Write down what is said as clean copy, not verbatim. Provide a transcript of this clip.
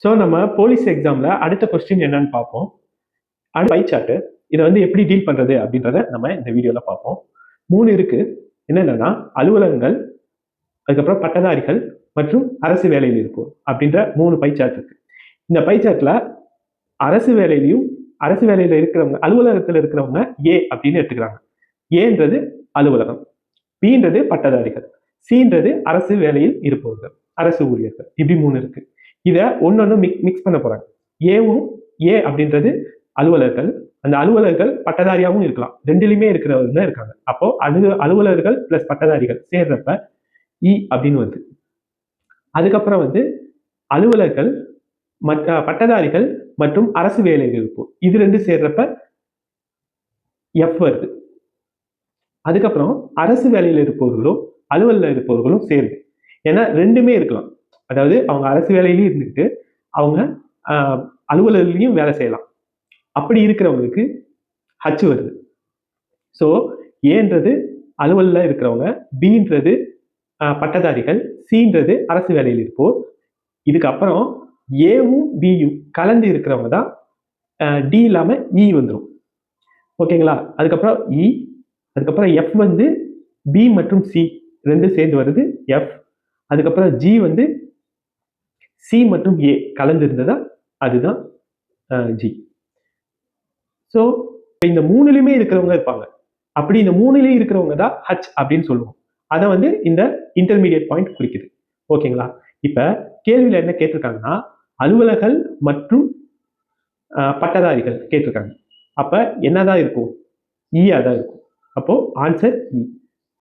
So நம்ம police எக்ஸாமில் அடுத்த கொஸ்டின் என்னன்னு பார்ப்போம். அடுத்த பை சார்ட்டு இதை வந்து எப்படி டீல் பண்ணுறது அப்படின்றத நம்ம இந்த வீடியோவில் பார்ப்போம். 3 இருக்குது. என்னென்னா அலுவலகங்கள், அதுக்கப்புறம் பட்டதாரிகள் மற்றும் அரசு வேலையில் இருப்போம் அப்படின்ற 3 பை சார்ட் இருக்கு. இந்த பை சார்ட்டில் அரசு வேலையில் இருக்கிறவங்க, அலுவலகத்தில் இருக்கிறவங்க ஏ அப்படின்னு எடுத்துக்கிறாங்க. ஏன்றது அலுவலகம், பின்றது பட்டதாரிகள், சின்றது அரசு வேலையில் இருப்பவர்கள், அரசு ஊழியர்கள். இப்படி 3 இருக்கு. இதை ஒன்னொன்னு மிக்ஸ் பண்ண போறாங்க. ஏ அப்படின்றது அலுவலர்கள், அந்த அலுவலர்கள் பட்டதாரியாகவும் இருக்கலாம், ரெண்டுலையுமே இருக்கிறவங்க இருக்காங்க. அப்போ அலுவலர்கள் பிளஸ் பட்டதாரிகள் சேர்றப்ப இ அப்படின்னு வருது. அதுக்கப்புறம் வந்து அலுவலர்கள், பட்டதாரிகள் மற்றும் அரசு வேலையில் இருப்போம், இது 2 சேர்றப்ப எஃப் வருது. அதுக்கப்புறம் அரசு வேலையில் இருப்பவர்களும் அலுவலில் இருப்பவர்களும் சேருது. ஏன்னா ரெண்டுமே இருக்கலாம். அதாவது அவங்க அரசு வேலையிலையும் இருந்துட்டு அவங்க அலுவலகத்திலையும் வேலை செய்யலாம். அப்படி இருக்கிறவங்களுக்கு ஹச் வருது. ஸோ ஏன்றது அலுவலில் இருக்கிறவங்க, பின்றது பட்டதாரிகள், சின்றது அரசு வேலையில் இருப்போர். இதுக்கப்புறம் ஏவும் பியும் கலந்து இருக்கிறவங்க தான் டி இல்லாமல் இ வந்துடும். ஓகேங்களா? அதுக்கப்புறம் இ, அதுக்கப்புறம் எஃப் வந்து பி மற்றும் சி 2 சேர்ந்து வருது எஃப். அதுக்கப்புறம் ஜி வந்து சி மற்றும் ஏ கலந்து இருந்ததா, அதுதான் ஜி. ஸோ இந்த 3லையுமே இருக்கிறவங்க இருப்பாங்க. அப்படி இந்த 3லையும் இருக்கிறவங்க தான் ஹச் அப்படின்னு சொல்லுவோம். அதை வந்து இந்த இன்டர்மீடியட் பாயிண்ட் குறிக்குது. ஓகேங்களா? இப்ப கேள்வியில என்ன கேட்டிருக்காங்கன்னா, அலுவலர்கள் மற்றும் பட்டதாரிகள் கேட்டிருக்காங்க. அப்ப என்னதான் இருக்கும்? ஈயா தான் இருக்கும். அப்போ ஆன்சர் இ.